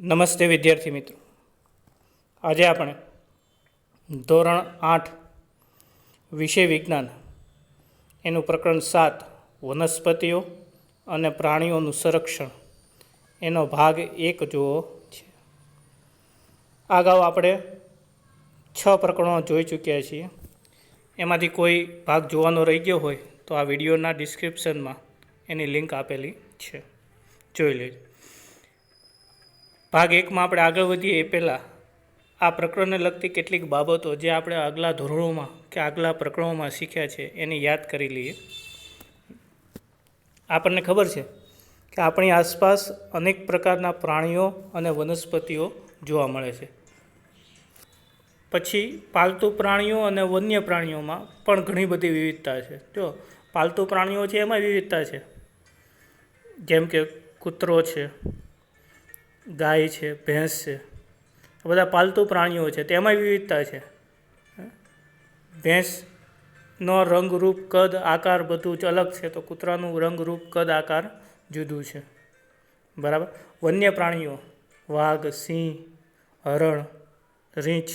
નમસ્તે વિદ્યાર્થી મિત્રો, આજે આપણે ધોરણ 8 વિષય વિજ્ઞાન એનું પ્રકરણ 7 વનસ્પતિઓ અને પ્રાણીઓનું સંરક્ષણ એનો ભાગ 1 જોવો છે. અગાઉ આપણે 6 પ્રકરણો જોઈ ચૂક્યા છીએ. એમાંથી કોઈ ભાગ જોવાનો રહી ગયો હોય તો આ વિડીયોના ડિસ્ક્રિપ્શનમાં એની લિંક આપેલી છે, જોઈ લેજો. ભાગ 1માં આપણે આગળ વધીએ એ પહેલાં આ પ્રકરણને લગતી કેટલીક બાબતો જે આપણે આગલા ધોરણોમાં કે આગલા પ્રકરણોમાં શીખ્યા છે એની યાદ કરી લઈએ. આપણને ખબર છે કે આપણી આસપાસ અનેક પ્રકારના પ્રાણીઓ અને વનસ્પતિઓ જોવા મળે છે. પછી પાલતુ પ્રાણીઓ અને વન્ય પ્રાણીઓમાં પણ ઘણી બધી વિવિધતા છે. જો પાલતુ પ્રાણીઓ છે એમાં વિવિધતા છે, જેમ કે કૂતરો છે, ગાય છે, ભેંસ છે, આ બધા પાલતુ પ્રાણીઓ છે, તેમાં વિવિધતા છે. ભેંસનો રંગ, રૂપ, કદ, આકાર બધું જ અલગ છે, તો કૂતરાનું રંગ, રૂપ, કદ, આકાર જુદું છે. બરાબર. વન્ય પ્રાણીઓ વાઘ, સિંહ, હરણ, રીંછ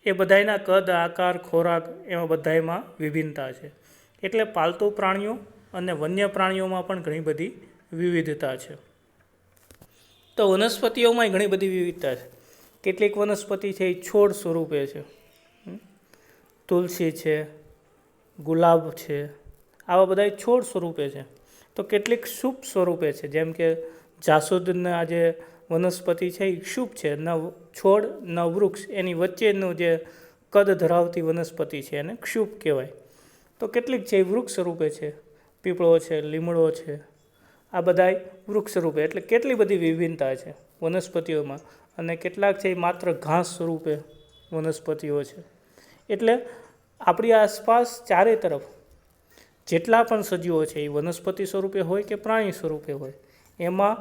એ બધાયના કદ, આકાર, ખોરાક એમાં બધાયમાં વિભિન્નતા છે. એટલે પાલતુ પ્રાણીઓ અને વન્ય પ્રાણીઓમાં પણ ઘણી બધી વિવિધતા છે. તો વનસ્પતિઓમાં ઘણી બધી વિવિધતા છે. કેટલીક વનસ્પતિ છે એ છોડ સ્વરૂપે છે, તુલસી છે, ગુલાબ છે, આવા બધા છોડ સ્વરૂપે છે. તો કેટલીક શુભ સ્વરૂપે છે, જેમ કે જાસૂદના જે વનસ્પતિ છે એ શુભ છે, ન છોડ ન વૃક્ષ, એની વચ્ચેનું જે કદ ધરાવતી વનસ્પતિ છે એને ક્ષુપ કહેવાય. તો કેટલીક છે એ વૃક્ષ સ્વરૂપે છે, પીપળો છે, લીમડો છે, આ બધાય વૃક્ષ સ્વરૂપે. એટલે કેટલી બધી વિભિન્નતા છે વનસ્પતિઓમાં. અને કેટલાક છે એ માત્ર ઘાસ સ્વરૂપે વનસ્પતિઓ છે. એટલે આપણી આસપાસ ચારે તરફ જેટલા પણ સજીવો છે એ વનસ્પતિ સ્વરૂપે હોય કે પ્રાણી સ્વરૂપે હોય, એમાં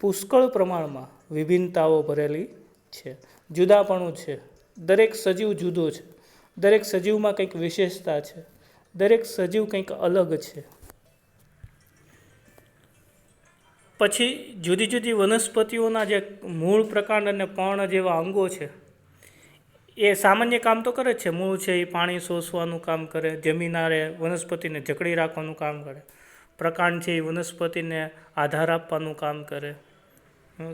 પુષ્કળ પ્રમાણમાં વિભિન્નતાઓ ભરેલી છે, જુદાપણું છે. દરેક સજીવ જુદો છે, દરેક સજીવમાં કંઈક વિશેષતા છે, દરેક સજીવ કંઈક અલગ છે. પછી જુદી જુદી વનસ્પતિઓના જે મૂળ, પ્રકાંડ અને પર્ણ જેવા અંગો છે એ સામાન્ય કામ તો કરે જ છે. મૂળ છે એ પાણી શોષવાનું કામ કરે, જમીન આરે વનસ્પતિને જકડી રાખવાનું કામ કરે. પ્રકાંડ છે એ વનસ્પતિને આધાર આપવાનું કામ કરે,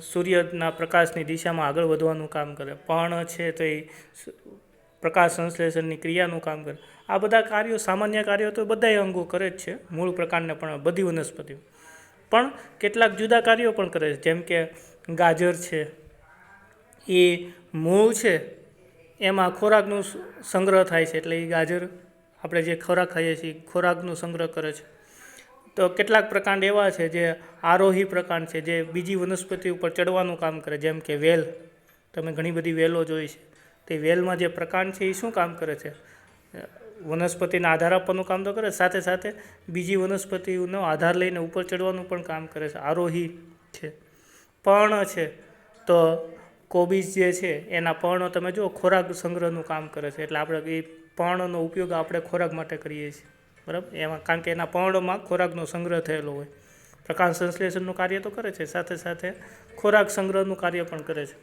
સૂર્યના પ્રકાશની દિશામાં આગળ વધવાનું કામ કરે. પર્ણ છે તો એ પ્રકાશ સંશ્લેષણની ક્રિયાનું કામ કરે. આ બધા કાર્યો, સામાન્ય કાર્યો તો બધાય અંગો કરે જ છે, મૂળ, પ્રકાંડને પણ બધી વનસ્પતિઓ. પણ કેટલાક જુદા કાર્યો પણ કરે છે, જેમ કે ગાજર છે એ મૂળ છે એમાં ખોરાકનો સંગ્રહ થાય છે, એટલે એ ગાજર આપણે જે ખોરાક ખાઈએ છીએ ખોરાકનો સંગ્રહ કરે છે. તો કેટલાક પ્રકાંડ એવા છે જે આરોહી પ્રકાંડ છે, જે બીજી વનસ્પતિ ઉપર ચડવાનું કામ કરે, જેમ કે વેલ. તમે ઘણી બધી વેલો જોઈ છે. તે વેલમાં જે પ્રકાંડ છે એ શું કામ કરે છે? વનસ્પતિને આધાર આપવાનું કામ તો કરે, સાથે સાથે બીજી વનસ્પતિનો આધાર લઈને ઉપર ચડવાનું પણ કામ કરે છે, આરોહી છે. પર્ણ છે તો કોબીજ જે છે એના પર્ણો તમે જુઓ ખોરાક સંગ્રહનું કામ કરે છે. એટલે આપણે એ પર્ણનો ઉપયોગ આપણે ખોરાક માટે કરીએ છીએ, બરાબર. એમાં કારણ કે એના પર્ણમાં ખોરાકનો સંગ્રહ થયેલો હોય. પ્રકાશ સંશ્લેષણનું કાર્ય તો કરે છે, સાથે સાથે ખોરાક સંગ્રહનું કાર્ય પણ કરે છે.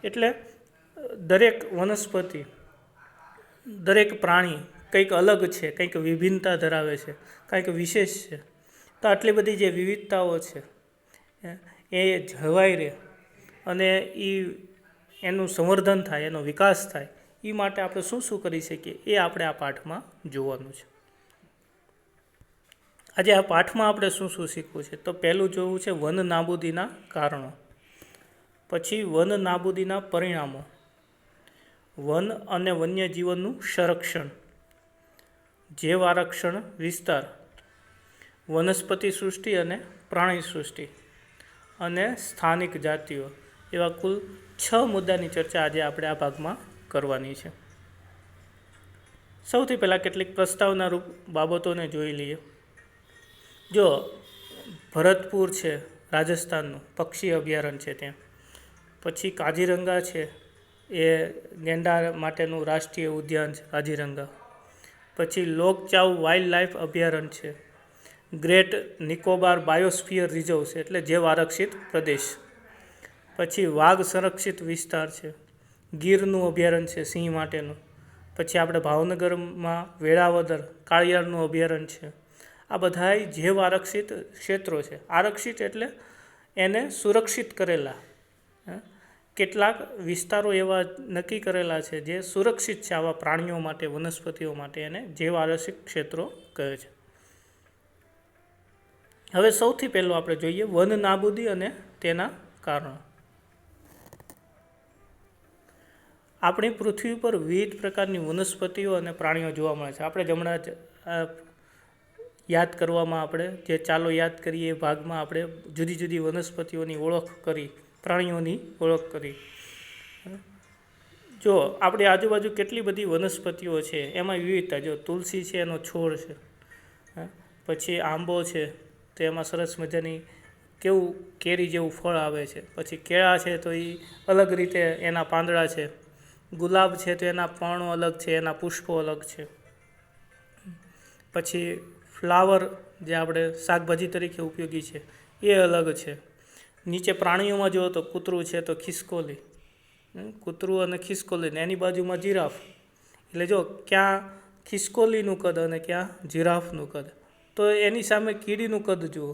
એટલે દરેક વનસ્પતિ, દરેક પ્રાણી કંઈક અલગ છે, કંઈક વિભિન્નતા ધરાવે છે, કંઈક વિશેષ છે. તો આટલી બધી જે વિવિધતાઓ છે એ જળવાઈ રહે અને એનું સંવર્ધન થાય, એનો વિકાસ થાય, એ માટે આપણે શું શું કરી શકીએ એ આપણે આ પાઠમાં જોવાનું છે. આજે આ પાઠમાં આપણે શું શું શીખવું છે? તો પહેલું જોવું છે વન નાબૂદીના કારણો, પછી વન નાબૂદીના પરિણામો, વન અને વન્યજીવનનું સંરક્ષણ, જૈવ આરક્ષણ વિસ્તાર, વનસ્પતિ સૃષ્ટિ અને પ્રાણી સૃષ્ટિ, અને સ્થાનિક જાતિઓ. એવા કુલ 6 મુદ્દાની ચર્ચા આજે આપણે આ ભાગમાં કરવાની છે. સૌથી પહેલાં કેટલીક પ્રસ્તાવના રૂપ બાબતોને જોઈ લઈએ. જો ભરતપુર છે રાજસ્થાનનું પક્ષી અભયારણ્ય છે ત્યાં, પછી કાજીરંગા છે એ ગેંડા માટેનું રાષ્ટ્રીય ઉદ્યાન છે કાજીરંગા, પછી લોકચાવ વાઇલ્ડ લાઈફ અભયારણ્ય છે, ગ્રેટ નિકોબાર બાયોસ્ફિયર રિઝર્વ છે એટલે જૈવ આરક્ષિત પ્રદેશ, પછી વાઘ સંરક્ષિત વિસ્તાર છે, ગીરનું અભયારણ્ય છે સિંહ માટેનું. પછી આપણે ભાવનગરમાં વેળાવદર કાળિયારનું અભયારણ્ય છે. આ બધાય જૈવ આરક્ષિત ક્ષેત્રો છે. આરક્ષિત એટલે એને સુરક્ષિત કરેલા. કેટલાક વિસ્તારો એવા નક્કી કરેલા છે જે સુરક્ષિત છે આવા પ્રાણીઓ માટે, વનસ્પતિઓ માટે, એને જૈવ આરક્ષિત ક્ષેત્રો કહે છે. હવે સૌથી પહેલું આપણે જોઈએ વન નાબૂદી અને તેના કારણો. આપણી પૃથ્વી પર વિવિધ પ્રકારની વનસ્પતિઓ અને પ્રાણીઓ જોવા મળે છે. આપણે જ હમણાં જ યાદ કરવામાં આપણે જે ચાલો યાદ કરીએ એ ભાગમાં આપણે જુદી જુદી વનસ્પતિઓની ઓળખ કરી, પ્રાણીઓની ઓળખ કરી. જો આપણી આજુબાજુ કેટલી બધી વનસ્પતિઓ છે, એમાં વિવિધતા. જો તુલસી છે એનો છોડ છે, પછી આંબો છે તો એમાં સરસ મજાની કેવું કેરી જેવું ફળ આવે છે. પછી કેળા છે તો એ અલગ રીતે એના પાંદડા છે. ગુલાબ છે તો એના પર્ણો અલગ છે, એના પુષ્પો અલગ છે. પછી ફ્લાવર જે આપણે શાકભાજી તરીકે ઉપયોગી છે એ અલગ છે. નીચે પ્રાણીઓમાં જુઓ તો કૂતરું છે તો ખિસકોલી, કૂતરું અને ખિસકોલી, ને એની બાજુમાં જીરાફ. એટલે જો ક્યાં ખિસકોલીનું કદ અને ક્યાં જીરાફનું કદ, તો એની સામે કીડીનું કદ જુઓ.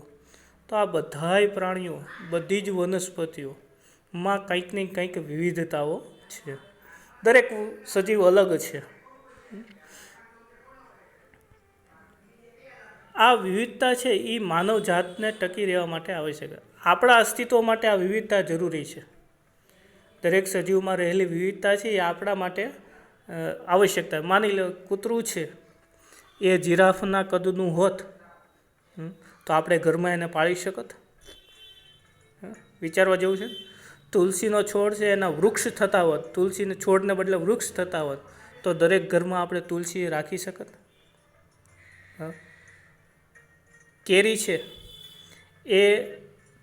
તો આ બધાય પ્રાણીઓ, બધી જ વનસ્પતિઓમાં કંઈક ને કંઈક વિવિધતાઓ છે. દરેક સજીવ અલગ છે. આ વિવિધતા છે એ માનવ જાતને ટકી રહેવા માટે આવશ્યક. આપણા અસ્તિત્વ માટે આ વિવિધતા જરૂરી છે. દરેક સજીવમાં રહેલી વિવિધતા છે એ આપણા માટે આવશ્યકતા. માની લો કૂતરું છે એ જીરાફના કદનું હોત તો આપણે ઘરમાં એને પાળી શકત? વિચારવા જેવું છે. તુલસીનો છોડ છે એના વૃક્ષ થતા હોત, તુલસીના છોડને બદલે વૃક્ષ થતા હોત તો દરેક ઘરમાં આપણે તુલસી રાખી શકત? કેરી છે એ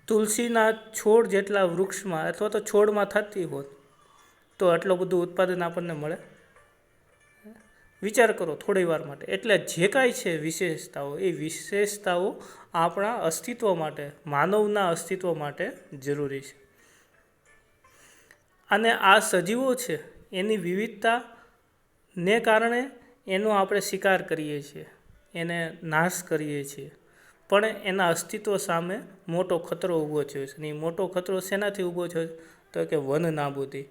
તુલસીના છોડ જેટલા વૃક્ષમાં અથવા તો છોડમાં થતી હોત તો આટલું બધું ઉત્પાદન આપણને મળે? વિચાર કરો થોડી વાર માટે. એટલે જે કાંઈ છે વિશેષતાઓ, એ વિશેષતાઓ આપણા અસ્તિત્વ માટે, માનવના અસ્તિત્વ માટે જરૂરી છે. અને આ સજીવો છે એની વિવિધતાને કારણે એનો આપણે શિકાર કરીએ છીએ, એને નાશ કરીએ છીએ. પણ એના અસ્તિત્વ સામે મોટો ખતરો ઊભો થયો છે. અને એ મોટો ખતરો શેનાથી ઊભો થયો? તો કે વન નાબૂદી.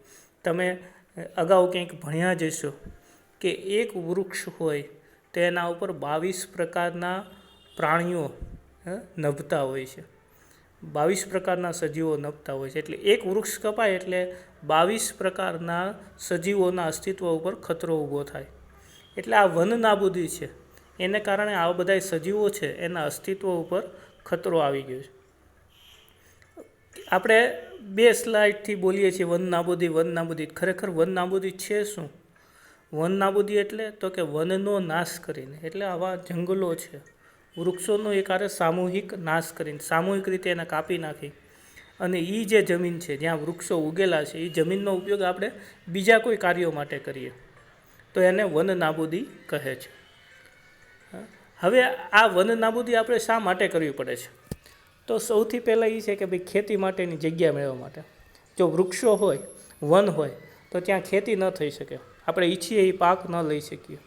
તમે અગાઉ કંઈક ભણ્યા જશો કે એક વૃક્ષ હોય તો એના ઉપર 22 પ્રકારના પ્રાણીઓ નભતા હોય છે, 22 પ્રકારના સજીવો નભતા હોય છે. એટલે એક વૃક્ષ કપાય એટલે 22 પ્રકારના સજીવોના અસ્તિત્વ ઉપર ખતરો ઊભો થાય. એટલે આ વન નાબૂદી છે એને કારણે આવા બધા સજીવો છે એના અસ્તિત્વ ઉપર ખતરો આવી ગયો છે. આપણે 2 સ્લાઇડથી બોલીએ છીએ વન નાબૂદી, વન નાબૂદી. ખરેખર વન નાબૂદી છે શું? વન નાબૂદી એટલે તો કે વનનો નાશ કરીને, એટલે આવા જંગલો છે, વૃક્ષોનો એક આરે સામૂહિક નાશ કરીને, સામૂહિક રીતે એને કાપી નાખી અને એ જે જમીન છે જ્યાં વૃક્ષો ઉગેલા છે એ જમીનનો ઉપયોગ આપણે બીજા કોઈ કાર્યો માટે કરીએ તો એને વન નાબૂદી કહે છે. હવે આ વન નાબૂદી આપણે શા માટે કરવી પડે છે? તો સૌથી પહેલાં એ છે કે ભાઈ ખેતી માટેની જગ્યા મેળવવા માટે. જો વૃક્ષો હોય, વન હોય તો ત્યાં ખેતી ન થઈ શકે, આપણે ઈચ્છીએ એ પાક ન લઈ શકીએ,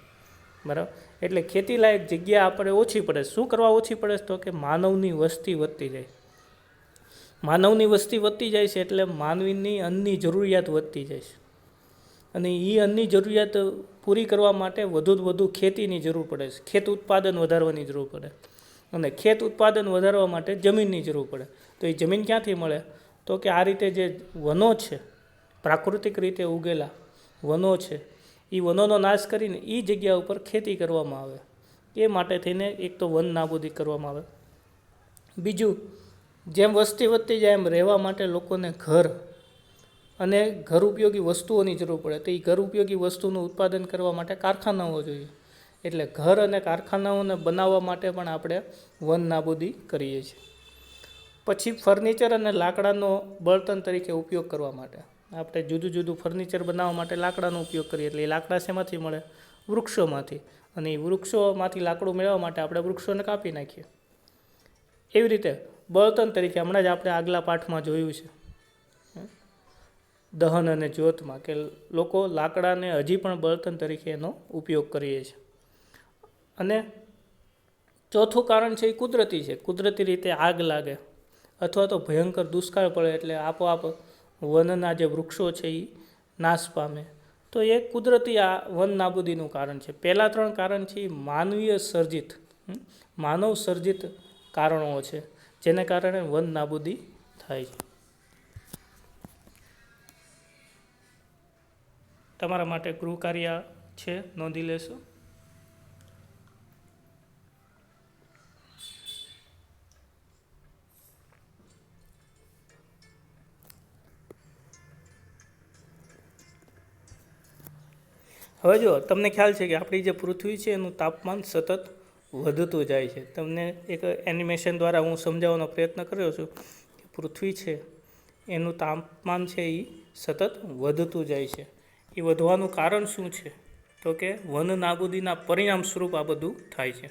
બરાબર? એટલે ખેતીલાયક જગ્યા આપણે ઓછી પડે. શું કરવા ઓછી પડે? તો કે માનવની વસ્તી વધતી જાય. માનવની વસ્તી વધતી જાય છે એટલે માનવીની અન્નની જરૂરિયાત વધતી જાય છે. અને એ અન્નની જરૂરિયાત પૂરી કરવા માટે વધુ ખેતીની જરૂર પડે છે, ખેત ઉત્પાદન વધારવાની જરૂર પડે. અને ખેત ઉત્પાદન વધારવા માટે જમીનની જરૂર પડે. તો એ જમીન ક્યાંથી મળે? તો કે આ રીતે જે વનો છે, પ્રાકૃતિક રીતે ઉગેલા વનો છે, એ વનોનો નાશ કરીને એ જગ્યા ઉપર ખેતી કરવામાં આવે. એ માટે થઈને એક તો વન નાબૂદી કરવામાં આવે. બીજું, જેમ વસ્તી વધતી જાય એમ રહેવા માટે લોકોને ઘર અને ઘર ઉપયોગી વસ્તુઓની જરૂર પડે. તો એ ઘર ઉપયોગી વસ્તુનું ઉત્પાદન કરવા માટે કારખાનાઓ જોઈએ. એટલે ઘર અને કારખાનાઓને બનાવવા માટે પણ આપણે વન નાબૂદી કરીએ છીએ. પછી ફર્નિચર અને લાકડાનો બળતણ તરીકે ઉપયોગ કરવા માટે આપણે જુદું ફર્નિચર બનાવવા માટે લાકડાનો ઉપયોગ કરીએ. એટલે એ લાકડા શેમાંથી મળે? વૃક્ષોમાંથી. અને એ વૃક્ષોમાંથી લાકડું મેળવવા માટે આપણે વૃક્ષોને કાપી નાખીએ. એવી રીતે બળતણ તરીકે હમણાં જ આપણે આગલા પાઠમાં જોયું છે દહન અને જ્યોતમાં કે લોકો લાકડાને હજી પણ બળતણ તરીકે એનો ઉપયોગ કરીએ છીએ. અને ચોથું કારણ છે એ કુદરતી છે. કુદરતી રીતે આગ લાગે અથવા તો ભયંકર દુષ્કાળ પડે એટલે આપોઆપ વનના જે વૃક્ષો છે એ નાશ પામે, તો એ કુદરતી આ વન નાબૂદીનું કારણ છે. પહેલાં 3 કારણ છે એ માનવીય સર્જિત, માનવ સર્જિત કારણો છે જેને કારણે વન નાબૂદી થાય છે. તમારા માટે ગૃહ કાર્ય છે, નોંધી લેશો. હવે જો તમને ખ્યાલ છે કે આપણી જે પૃથ્વી છે એનું તાપમાન સતત વધતું જાય છે. તમને એક એનિમેશન દ્વારા હું સમજાવવાનો પ્રયત્ન કર્યો છું કે પૃથ્વી છે એનું તાપમાન છે એ સતત વધતું જાય છે. એ વધવાનું કારણ શું છે? તો કે વન નાબૂદીના પરિણામ સ્વરૂપ આ બધું થાય છે.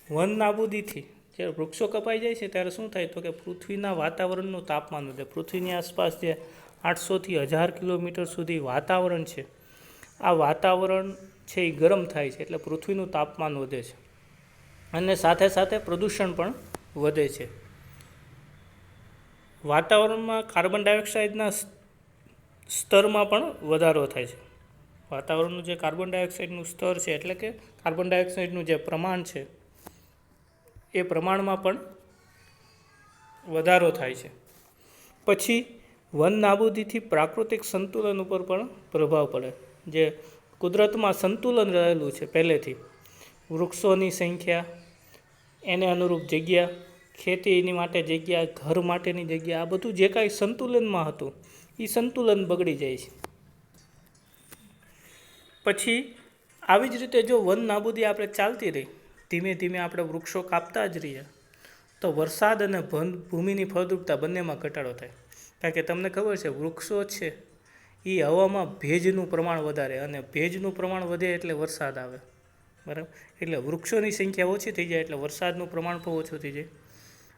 વન નાબૂદીથી જ્યારે વૃક્ષો કપાઈ જાય છે ત્યારે શું થાય? તો કે પૃથ્વીના વાતાવરણનું તાપમાન વધે. પૃથ્વીની આસપાસ જે 800થી 1000 કિલોમીટર સુધી વાતાવરણ છે, આ વાતાવરણ છે એ ગરમ થાય છે એટલે પૃથ્વીનું તાપમાન વધે છે. અને સાથે સાથે પ્રદૂષણ પણ વધે છે. વાતાવરણમાં કાર્બન ડાયોક્સાઇડના સ્તરમાં પણ વધારો થાય છે. વાતાવરણનું જે કાર્બન ડાયોક્સાઇડનું સ્તર છે એટલે કે કાર્બન ડાયોક્સાઇડનું જે પ્રમાણ છે એ પ્રમાણમાં પણ વધારો થાય છે. પછી વન નાબૂદીથી પ્રાકૃતિક સંતુલન ઉપર પણ પ્રભાવ પડે. જે કુદરતમાં સંતુલન રહેલું છે પહેલેથી, વૃક્ષોની સંખ્યા, એને અનુરૂપ જગ્યા, ખેતીની માટે જગ્યા, ઘર માટેની જગ્યા, આ બધું જે કાંઈ સંતુલનમાં હતું એ સંતુલન બગડી જાય છે. પછી આવી જ રીતે જો વન નાબૂદી આપણે ચાલતી રહી, ધીમે ધીમે આપણે વૃક્ષો કાપતા જ રહીએ, તો વરસાદ અને ભૂમિની ફળદ્રુપતા બંનેમાં ઘટાડો થાય. કારણ કે તમને ખબર છે વૃક્ષો છે એ હવામાં ભેજનું પ્રમાણ વધારે, અને ભેજનું પ્રમાણ વધે એટલે વરસાદ આવે, બરાબર. એટલે વૃક્ષોની સંખ્યા ઓછી થઈ જાય એટલે વરસાદનું પ્રમાણ પણ ઓછું થઈ જાય,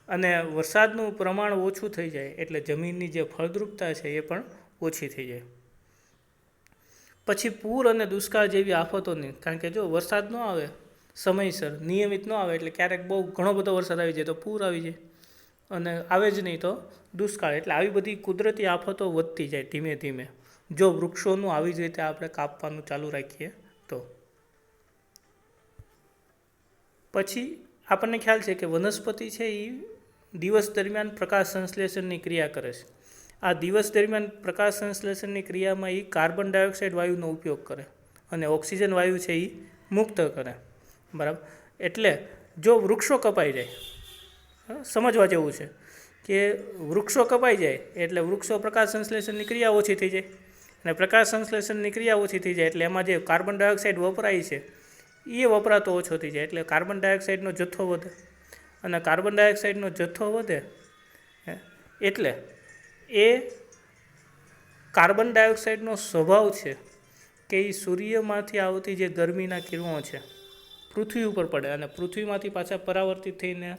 અને વરસાદનું પ્રમાણ ઓછું થઈ જાય એટલે જમીનની જે ફળદ્રુપતા છે એ પણ ઓછી થઈ જાય. પછી પૂર અને દુષ્કાળ જેવી આફતોની, કારણ કે જો વરસાદ ન આવે સમયસર, નિયમિત ન આવે એટલે ક્યારેક બહુ ઘણો બધો વરસાદ આવી જાય તો પૂર આવી જાય, અને આવે જ નહીં તો દુષ્કાળ. એટલે આવી બધી કુદરતી આફતો વધતી જાય ધીમે ધીમે જો વૃક્ષોનું આવી જ રીતે આપણે કાપવાનું ચાલુ રાખીએ તો. પછી આપણને ખ્યાલ છે કે વનસ્પતિ છે એ દિવસ દરમિયાન પ્રકાશ સંશ્લેષણની ક્રિયા કરે છે. આ દિવસ દરમિયાન પ્રકાશ સંશ્લેષણની ક્રિયામાં એ કાર્બન ડાયોક્સાઇડ વાયુનો ઉપયોગ કરે અને ઓક્સિજન વાયુ છે એ મુક્ત કરે, બરાબર. એટલે જો વૃક્ષો કપાઈ જાય, સમજવા જેવું છે કે વૃક્ષો કપાઈ જાય એટલે વૃક્ષો પ્રકાશ સંશ્લેષણની ક્રિયા ઓછી થઈ જાય, અને પ્રકાશ સંશ્લેષણની ક્રિયા ઓછી થઈ જાય એટલે એમાં જે કાર્બન ડાયોક્સાઇડ વપરાય છે એ વપરાતો ઓછો થઈ જાય, એટલે કાર્બન ડાયોક્સાઇડનો જથ્થો વધે, અને કાર્બન ડાયોક્સાઇડનો જથ્થો વધે એટલે એ કાર્બન ડાયોક્સાઇડનો સ્વભાવ છે કે એ સૂર્યમાંથી આવતી જે ગરમીના કિરણો છે પૃથ્વી ઉપર પડે, અને પૃથ્વીમાંથી પાછા પરાવર્તિત થઈને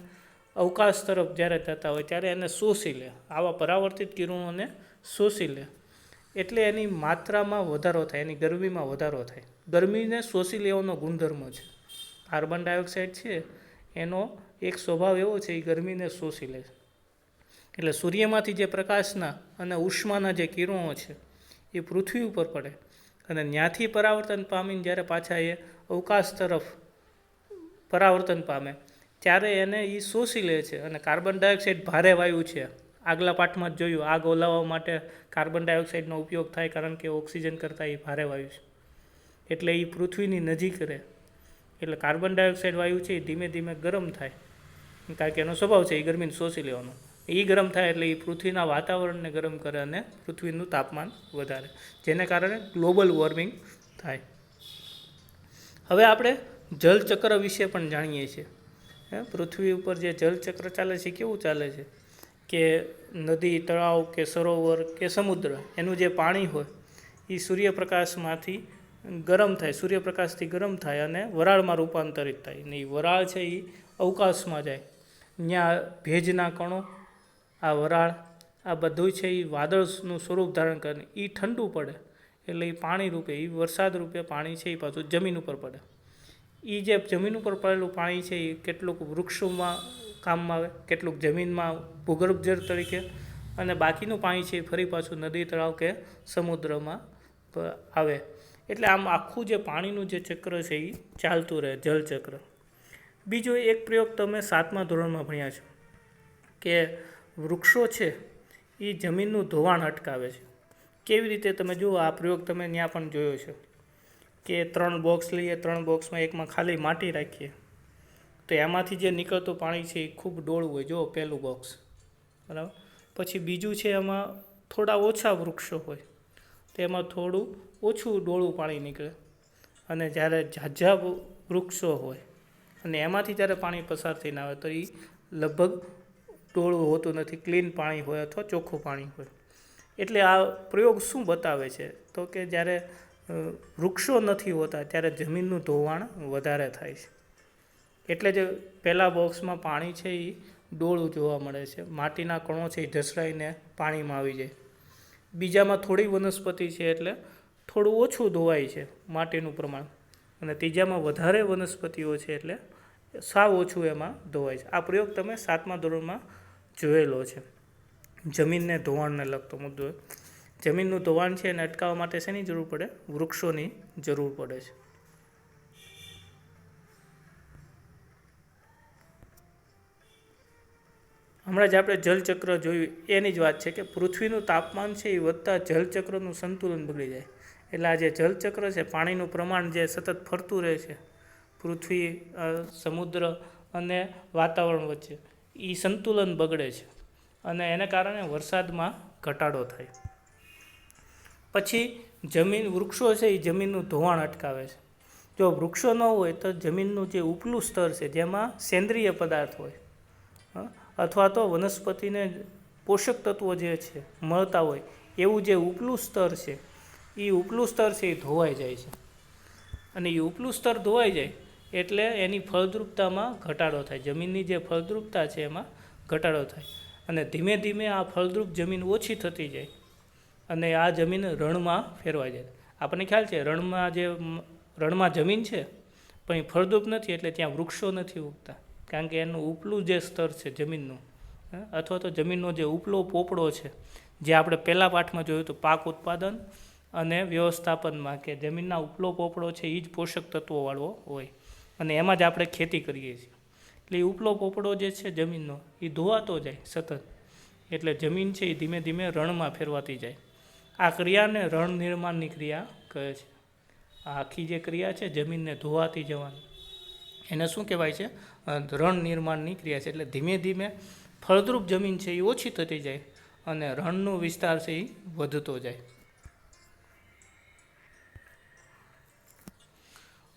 અવકાશ તરફ જ્યારે જતા હોય ત્યારે એને શોષી લે. આવા પરાવર્તિત કિરણોને શોષી લે એટલે એની માત્રામાં વધારો થાય, એની ગરમીમાં વધારો થાય. ગરમીને શોષી લેવાનો ગુણધર્મ છે. કાર્બન ડાયોક્સાઇડ છે એનો એક સ્વભાવ એવો છે, એ ગરમીને શોષી લે છે. એટલે સૂર્યમાંથી જે પ્રકાશના અને ઉષ્માના જે કિરણો છે એ પૃથ્વી ઉપર પડે, અને ત્યાંથી પરાવર્તન પામીને જ્યારે પાછા એ અવકાશ તરફ પરાવર્તન પામે ત્યારે એને એ શોષી લે છે. અને કાર્બન ડાયોક્સાઇડ ભારે વાયુ છે, આગલા પાઠમાં જ જોયું, આગ ઓલાવવા માટે કાર્બન ડાયોક્સાઇડનો ઉપયોગ થાય કારણ કે ઓક્સિજન કરતાં એ ભારે વાયુ છે, એટલે એ પૃથ્વીની નજીક રહે. એટલે કાર્બન ડાયોક્સાઇડ વાયુ છે એ ધીમે ધીમે ગરમ થાય, કારણ કે એનો સ્વભાવ છે એ ગરમીને શોષી લેવાનો. એ ગરમ થાય એટલે એ પૃથ્વીના વાતાવરણને ગરમ કરે અને પૃથ્વીનું તાપમાન વધારે, જેને કારણે ગ્લોબલ વોર્મિંગ થાય. હવે આપણે જલચક્ર વિશે પણ જાણીએ છીએ. પૃથ્વી ઉપર જે જલચક્ર ચાલે છે કેવું ચાલે છે કે નદી, તળાવ કે સરોવર કે સમુદ્ર, એનું જે પાણી હોય એ સૂર્યપ્રકાશમાંથી ગરમ થાય, સૂર્યપ્રકાશથી ગરમ થાય અને વરાળમાં રૂપાંતરિત થાય, અને એ વરાળ છે એ અવકાશમાં જાય. ત્યાં ભેજના કણો આ વરાળ આ બધું છે એ વાદળનું સ્વરૂપ ધારણ કરે, એ ઠંડુ પડે એટલે એ પાણી રૂપે, એ વરસાદ રૂપે પાણી છે એ પાછું જમીન ઉપર પડે. એ જે જમીન ઉપર પડેલું પાણી છે એ કેટલુંક વૃક્ષોમાં કામમાં આવે, કેટલુંક જમીનમાં ભૂગર્ભ જળ તરીકે, અને બાકીનું પાણી છે એ ફરી પાછું નદી, તળાવ કે સમુદ્રમાં આવે. એટલે આમ આખું જે પાણીનું જે ચક્ર છે એ ચાલતું રહે, જલચક્ર. બીજો એક પ્રયોગ તમે 7મા ધોરણમાં ભણ્યા છો કે વૃક્ષો છે એ જમીનનું ધોવાણ અટકાવે છે. કેવી રીતે તમે જુઓ, આ પ્રયોગ તમે ત્યાં પણ જોયો છે કે 3 બોક્સ લઈએ, 3 બોક્સમાં એકમાં ખાલી માટી રાખીએ તો એમાંથી જે નીકળતું પાણી છે એ ખૂબ ડોળું હોય. જુઓ પહેલું બોક્સ, બરાબર. પછી બીજું છે એમાં થોડા ઓછા વૃક્ષો હોય તો એમાં થોડું ઓછું ડોળું પાણી નીકળે, અને જ્યારે ઝાઝા વૃક્ષો હોય અને એમાંથી જ્યારે પાણી પસાર થઈને આવે તો એ લગભગ ડોળું હોતું નથી, ક્લીન પાણી હોય અથવા ચોખ્ખું પાણી હોય. એટલે આ પ્રયોગ શું બતાવે છે તો કે જ્યારે વૃક્ષો નથી હોતા ત્યારે જમીનનું ધોવાણ વધારે થાય છે. એટલે જ પહેલા બોક્સમાં પાણી છે એ ડોળું જોવા મળે છે, માટીના કણો છે એ ઢસડાઈને પાણીમાં આવી જાય. બીજામાં થોડી વનસ્પતિ છે એટલે થોડું ઓછું ધોવાય છે માટીનું પ્રમાણ, અને ત્રીજામાં વધારે વનસ્પતિઓ છે એટલે સાવ ઓછું એમાં ધોવાય છે. આ પ્રયોગ તમે 7મા ધોરણમાં જોયેલો છે. જમીનને ધોવાણને લગતો મુદ્દો. જમીનનું ધોવાણ છે એને અટકાવવા માટે શેની જરૂર પડે? વૃક્ષોની જરૂર પડે છે. હમણાં જ આપણે જલચક્ર જોયું એની જ વાત છે કે પૃથ્વીનું તાપમાન છે એ વધતા જલચક્રનું સંતુલન બગડી જાય. એટલે આ જે જલચક્ર છે, પાણીનું પ્રમાણ જે સતત ફરતું રહે છે પૃથ્વી, સમુદ્ર અને વાતાવરણ વચ્ચે, એ સંતુલન બગડે છે અને એને કારણે વરસાદમાં ઘટાડો થાય. પછી વૃક્ષો છે એ જમીનનું ધોવાણ અટકાવે છે. જો વૃક્ષો ન હોય તો જમીનનું જે ઉપલું સ્તર છે જેમાં સેન્દ્રિય પદાર્થ હોય અથવા તો વનસ્પતિને પોષક તત્વો જે છે મળતા હોય એવું જે ઉપલું સ્તર છે એ ઉપલું સ્તર છે એ ધોવાઈ જાય છે, અને એ ઉપલું સ્તર ધોવાઈ જાય એટલે એની ફળદ્રુપતામાં ઘટાડો થાય. જમીનની જે ફળદ્રુપતા છે એમાં ઘટાડો થાય, અને ધીમે ધીમે આ ફળદ્રુપ જમીન ઓછી થતી જાય અને આ જમીન રણમાં ફેરવાઈ જાય. આપણને ખ્યાલ છે રણમાં જમીન છે પણ એ ફળદ્રુપ નથી એટલે ત્યાં વૃક્ષો નથી ઉગતા, કારણ કે એનું ઉપલું જે સ્તર છે જમીનનું, અથવા તો જમીનનો જે ઉપલો પોપડો છે, જે આપણે પહેલા પાઠમાં જોયું હતું પાક ઉત્પાદન અને વ્યવસ્થાપનમાં, કે જમીનના ઉપલો પોપડો છે એ જ પોષક તત્વોવાળો હોય અને એમાં જ આપણે ખેતી કરીએ છીએ. એટલે એ ઉપલો પોપડો જે છે જમીનનો એ ધોવાતો જાય સતત, એટલે જમીન છે એ ધીમે ધીમે રણમાં ફેરવાતી જાય. આ ક્રિયાને રણ નિર્માણની ક્રિયા કહે છે. આ આખી જે ક્રિયા છે જમીનને ધોવાતી જવાની, એને શું કહેવાય છે? રણ નિર્માણની ક્રિયા છે. એટલે ધીમે ધીમે ફળદ્રુપ જમીન છે એ ઓછી થતી જાય અને રણનો વિસ્તાર છે એ વધતો જાય.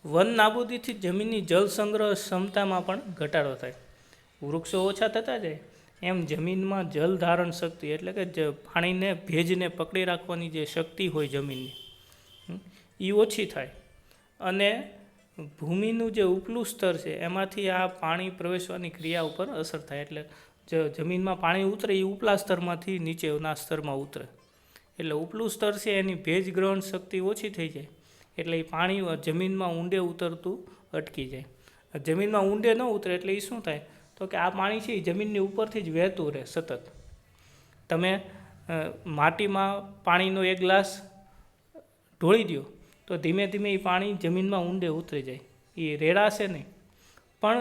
વન નાબૂદીથી જમીનની જળ સંગ્રહ ક્ષમતામાં પણ ઘટાડો થાય. વૃક્ષો ઓછા થતા જાય એમ જમીનમાં જલ ધારણ શક્તિ, એટલે કે પાણીને, ભેજને પકડી રાખવાની જે શક્તિ હોય જમીનની એ ઓછી થાય, અને ભૂમિનું જે ઉપલું સ્તર છે એમાંથી આ પાણી પ્રવેશવાની ક્રિયા ઉપર અસર થાય. એટલે જમીનમાં પાણી ઉતરે એ ઉપલા સ્તરમાંથી નીચેના સ્તરમાં ઉતરે, એટલે ઉપલું સ્તર છે એની ભેજ ગ્રહણ શક્તિ ઓછી થઈ જાય, એટલે એ પાણી જમીનમાં ઊંડે ઉતરતું અટકી જાય. જમીનમાં ઊંડે ન ઉતરે એટલે એ શું થાય તો કે આ પાણી છે એ જમીનની ઉપરથી જ વહેતું રહે સતત. તમે માટીમાં પાણીનો એક ગ્લાસ ઢોળી દો તો ધીમે ધીમે એ પાણી જમીનમાં ઊંડે ઉતરી જાય, એ રેડાશે નહીં. પણ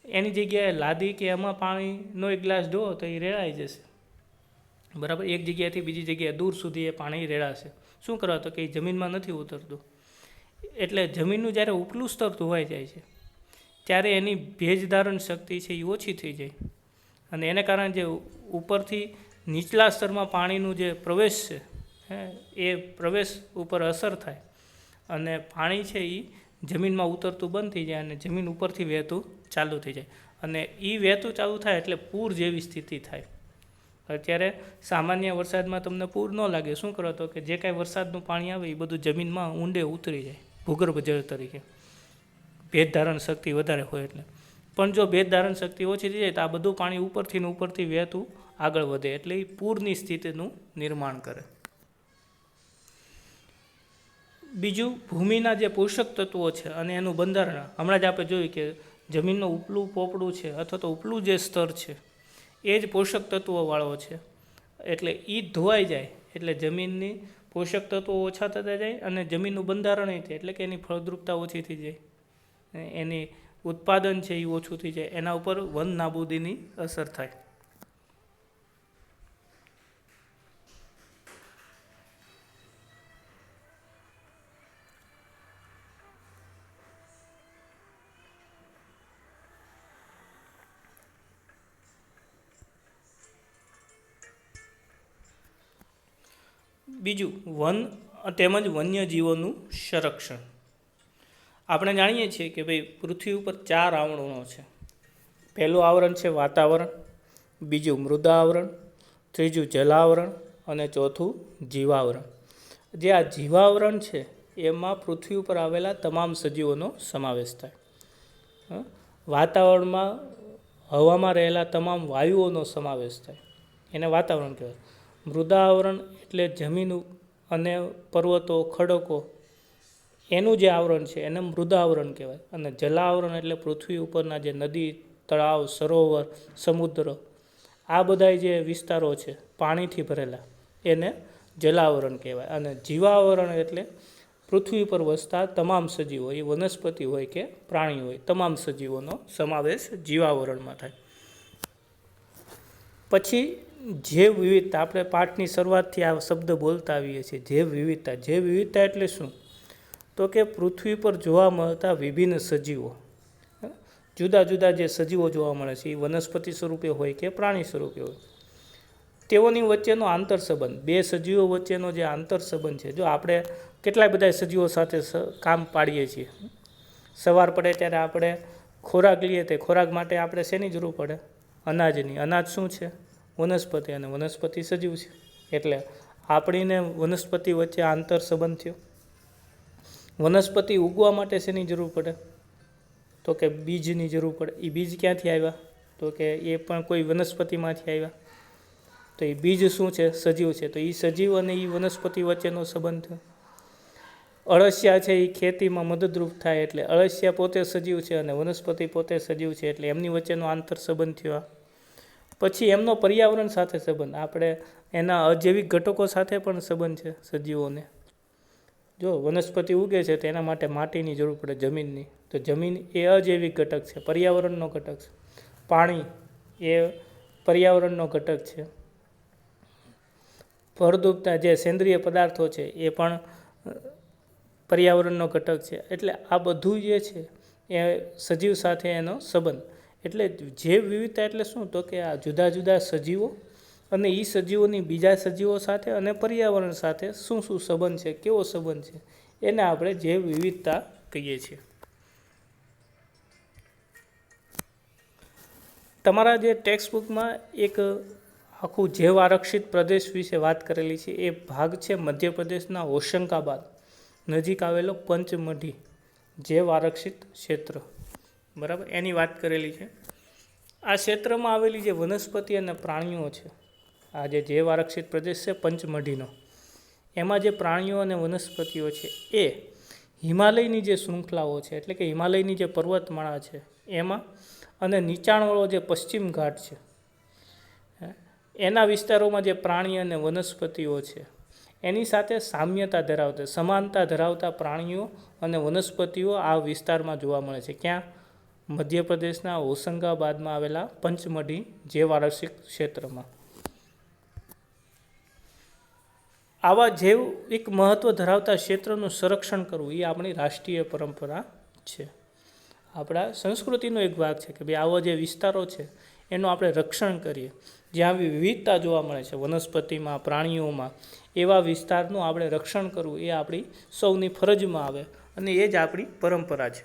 એની જગ્યાએ લાદી કે એમાં પાણીનો એક ગ્લાસ ઢોળો તો એ રેડાઈ જશે, બરાબર. એક જગ્યાએથી બીજી જગ્યાએ દૂર સુધી એ પાણી રેડાશે. શું કરવા? તો કે એ જમીનમાં નથી ઉતરતું. એટલે જમીનનું જ્યારે ઉપલું સ્તર ધોવાઈ જાય છે ત્યારે એની ભેજ ધારણ શક્તિ છે એ ઓછી થઈ જાય, અને એને કારણે જે ઉપરથી નીચલા સ્તરમાં પાણીનું જે પ્રવેશ છે એ પ્રવેશ ઉપર અસર થાય અને પાણી છે એ જમીનમાં ઉતરતું બંધ થઈ જાય અને જમીન ઉપરથી વહેતું ચાલુ થઈ જાય, અને એ વહેતું ચાલુ થાય એટલે પૂર જેવી સ્થિતિ થાય. અત્યારે સામાન્ય વરસાદમાં તમને પૂર ન લાગે. શું કરો? તો કે જે કાંઈ વરસાદનું પાણી આવે એ બધું જમીનમાં ઊંડે ઉતરી જાય ભૂગર્ભ જળ તરીકે, ભેજ ધારણ શક્તિ વધારે હોય એટલે. પણ જો ભેજ ધારણ શક્તિ ઓછી થઈ જાય તો આ બધું પાણી ઉપરથી વહેતું આગળ વધે, એટલે એ પૂરની સ્થિતિનું નિર્માણ કરે. બીજું, ભૂમિના જે પોષક તત્વો છે અને એનું બંધારણ, હમણાં જ આપણે જોયું કે જમીનનું ઉપલું પોપડું છે અથવા તો ઉપલું જે સ્તર છે એ જ પોષક તત્વોવાળો છે. એટલે એ ધોવાઈ જાય એટલે જમીનની પોષક તત્વો ઓછા થતા જાય અને જમીનનું બંધારણ એ થાય, એટલે કે એની ફળદ્રુપતા ઓછી થઈ જાય, એની ઉત્પાદન છે એ ઓછું થઈ જાય, એના ઉપર વન નાબૂદીની અસર થાય. બીજું, વન તેમજ વન્યજીવોનું સંરક્ષણ. આપણે જાણીએ છીએ કે ભાઈ પૃથ્વી ઉપર 4 આવરણો છે. પહેલું આવરણ છે વાતાવરણ, બીજું મૃદાવરણ, ત્રીજું જલાવરણ અને ચોથું જીવાવરણ. જે આ જીવાવરણ છે એમાં પૃથ્વી ઉપર આવેલા તમામ સજીવોનો સમાવેશ થાય. વાતાવરણમાં હવામાં રહેલા તમામ વાયુઓનો સમાવેશ થાય, એને વાતાવરણ કહેવાય. મૃદાવરણ એટલે જમીન અને પર્વતો, ખડકો, એનું જે આવરણ છે એને મૃદાવરણ કહેવાય. અને જલાવરણ એટલે પૃથ્વી ઉપરના જે નદી, તળાવ, સરોવર, સમુદ્ર, આ બધા જે વિસ્તારો છે પાણીથી ભરેલા, એને જલાવરણ કહેવાય. અને જીવાવરણ એટલે પૃથ્વી પર વસતા તમામ સજીવો, એ વનસ્પતિ હોય કે પ્રાણી હોય, તમામ સજીવોનો સમાવેશ જીવાવરણમાં થાય. પછી જૈવ વિવિધતા, આપણે પાઠની શરૂઆતથી આ શબ્દ બોલતા આવીએ છીએ, જૈવ વિવિધતા. જૈવ વિવિધતા એટલે શું? તો કે પૃથ્વી પર જોવા મળતા વિભિન્ન સજીવો, જુદા જુદા જે સજીવો જોવા મળે છે એ વનસ્પતિ સ્વરૂપે હોય કે પ્રાણી સ્વરૂપે હોય, તેઓની વચ્ચેનો આંતરસંબંધ, બે સજીવો વચ્ચેનો જે આંતરસંબંધ છે. જો આપણે કેટલાય બધા સજીવો સાથે કામ પાડીએ છીએ. સવાર પડે ત્યારે આપણે ખોરાક લઈએ, તે ખોરાક માટે આપણે શેની જરૂર પડે? અનાજની. અનાજ શું છે? વનસ્પતિ, અને વનસ્પતિ સજીવ છે. એટલે આપણીને વનસ્પતિ વચ્ચે આંતરસંબંધ થયો. વનસ્પતિ ઉગવા માટે શેની જરૂર પડે? તો કે બીજની જરૂર પડે. એ બીજ ક્યાંથી આવ્યા? તો કે એ પણ કોઈ વનસ્પતિમાંથી આવ્યા. તો એ બીજ શું છે? સજીવ છે. તો એ સજીવ અને એ વનસ્પતિ વચ્ચેનો સંબંધ થયો. અળસિયા છે એ ખેતીમાં મદદરૂપ થાય, એટલે અળસિયા પોતે સજીવ છે અને વનસ્પતિ પોતે સજીવ છે, એટલે એમની વચ્ચેનો આંતર સંબંધ થયો. પછી એમનો પર્યાવરણ સાથે સંબંધ, આપણે એના અજૈવિક ઘટકો સાથે પણ સંબંધ છે સજીવોને. જો વનસ્પતિ ઉગે છે તો એના માટે માટીની જરૂર પડે, જમીનની. તો જમીન એ અજૈવિક ઘટક છે, પર્યાવરણનો ઘટક છે. પાણી એ પર્યાવરણનો ઘટક છે. ફળદ્રુપતા, જે સેન્દ્રિય પદાર્થો છે એ પણ પર્યાવરણનો ઘટક છે. એટલે આ બધું જે છે એ સજીવ સાથે એનો સંબંધ. એટલે જૈવ વિવિધતા એટલે શું? તો કે આ જુદા જુદા સજીવો અને એ સજીવોની બીજા સજીવો સાથે અને પર્યાવરણ સાથે શું શું સંબંધ છે, કેવો સંબંધ છે, એને આપણે જૈવ વિવિધતા કહીએ છીએ. તમારા જે ટેક્સ્ટ બુકમાં એક આખું જૈવ આરક્ષિત પ્રદેશ વિશે વાત કરેલી છે. એ ભાગ છે મધ્યપ્રદેશના હોશંગાબાદ નજીક આવેલો પંચમઢી જૈવ આરક્ષિત ક્ષેત્ર, બરાબર, એની વાત કરેલી છે. આ ક્ષેત્રમાં આવેલી જે વનસ્પતિ અને પ્રાણીઓ છે, આ જે જૈવ આરક્ષિત પ્રદેશ છે પંચમઢીનો, એમાં જે પ્રાણીઓ અને વનસ્પતિઓ છે એ હિમાલયની જે શૃંખલાઓ છે, એટલે કે હિમાલયની જે પર્વતમાળા છે એમાં, અને નીચાણવાળો જે પશ્ચિમ ઘાટ છે એના વિસ્તારોમાં જે પ્રાણી અને વનસ્પતિઓ છે એની સાથે સામ્યતા ધરાવતા, સમાનતા ધરાવતા પ્રાણીઓ અને વનસ્પતિઓ આ વિસ્તારમાં જોવા મળે છે. ક્યાં? મધ્યપ્રદેશના હોશંગાબાદમાં આવેલા પંચમઢી જૈવ આરક્ષિત ક્ષેત્રમાં. આવા જૈવિક મહત્વ ધરાવતા ક્ષેત્રનું સંરક્ષણ કરવું એ આપણી રાષ્ટ્રીય પરંપરા છે. આપણા સંસ્કૃતિનો એક ભાગ છે કે ભાઈ આવા જે વિસ્તારો છે એનું આપણે રક્ષણ કરીએ. જ્યાં વિવિધતા જોવા મળે છે વનસ્પતિમાં, પ્રાણીઓમાં, એવા વિસ્તારનું આપણે રક્ષણ કરવું એ આપણી સૌની ફરજમાં આવે, અને એ જ આપણી પરંપરા છે.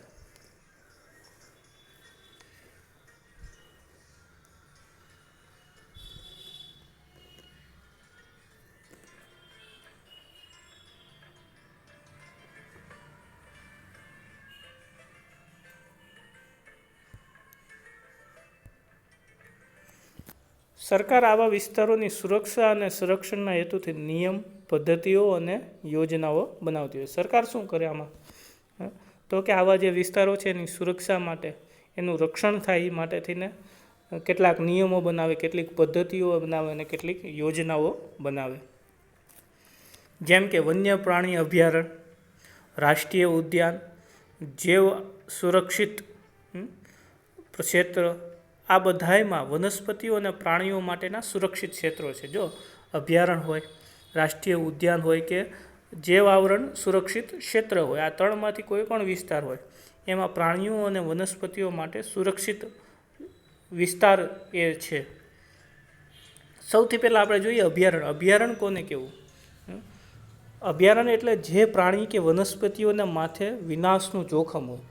સરકાર આવા વિસ્તારોની સુરક્ષા અને સંરક્ષણના હેતુથી નિયમ, પદ્ધતિઓ અને યોજનાઓ બનાવતી હોય. સરકાર શું કરે આમાં? તો કે આવા જે વિસ્તારો છે એની સુરક્ષા માટે, એનું રક્ષણ થાય એ માટે થઈને કેટલાક નિયમો બનાવે, કેટલીક પદ્ધતિઓ બનાવે અને કેટલીક યોજનાઓ બનાવે. જેમ કે વન્ય પ્રાણી અભયારણ્ય, રાષ્ટ્રીય ઉદ્યાન, જૈવ સુરક્ષિત ક્ષેત્ર, આ બધાયમાં વનસ્પતિઓ અને પ્રાણીઓ માટેના સુરક્ષિત ક્ષેત્રો છે. જો અભયારણ્ય હોય, રાષ્ટ્રીય ઉદ્યાન હોય કે જૈવ આવરણ સુરક્ષિત ક્ષેત્ર હોય, આ ત્રણમાંથી કોઈ પણ વિસ્તાર હોય એમાં પ્રાણીઓ અને વનસ્પતિઓ માટે સુરક્ષિત વિસ્તાર એ છે. સૌથી પહેલાં આપણે જોઈએ અભયારણ્ય. અભયારણ્ય કોને કહેવું? અભયારણ્ય એટલે જે પ્રાણી કે વનસ્પતિઓના માથે વિનાશનું જોખમ હોય.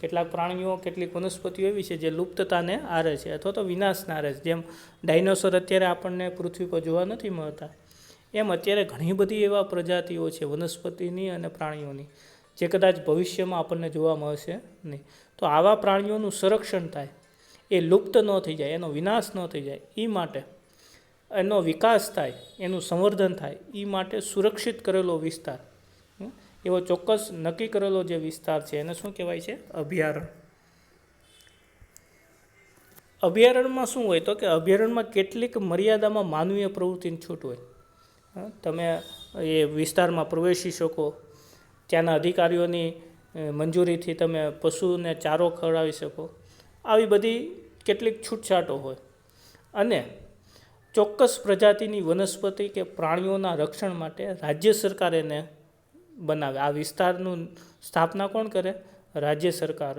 કેટલાક પ્રાણીઓ, કેટલીક વનસ્પતિઓ એવી છે જે લુપ્તતાને આરે છે અથવા તો વિનાશને આરે છે. જેમ ડાયનોસોર અત્યારે આપણને પૃથ્વી પર જોવા નથી મળતા, એમ અત્યારે ઘણી બધી એવા પ્રજાતિઓ છે વનસ્પતિની અને પ્રાણીઓની જે કદાચ ભવિષ્યમાં આપણને જોવા મળશે નહીં. તો આવા પ્રાણીઓનું સંરક્ષણ થાય, એ લુપ્ત ન થઈ જાય, એનો વિનાશ ન થઈ જાય, એ માટે એનો વિકાસ થાય, એનું સંવર્ધન થાય, એ માટે સુરક્ષિત કરેલો વિસ્તાર, એવો ચોક્કસ નક્કી કરેલો જે વિસ્તાર છે એને શું કહેવાય છે? અભયારણ્ય. અભયારણ્યમાં શું હોય? તો કે અભયારણ્યમાં કેટલીક મર્યાદામાં માનવીય પ્રવૃત્તિની છૂટ હોય. તમે એ વિસ્તારમાં પ્રવેશી શકો, ત્યાંના અધિકારીઓની મંજૂરીથી તમે પશુને ચારો ખવડાવી શકો, આવી બધી કેટલીક છૂટછાટો હોય. અને ચોક્કસ પ્રજાતિની વનસ્પતિ કે પ્રાણીઓના રક્ષણ માટે રાજ્ય સરકાર એને બનાવે. આ વિસ્તારનું સ્થાપના કોણ કરે? રાજ્ય સરકાર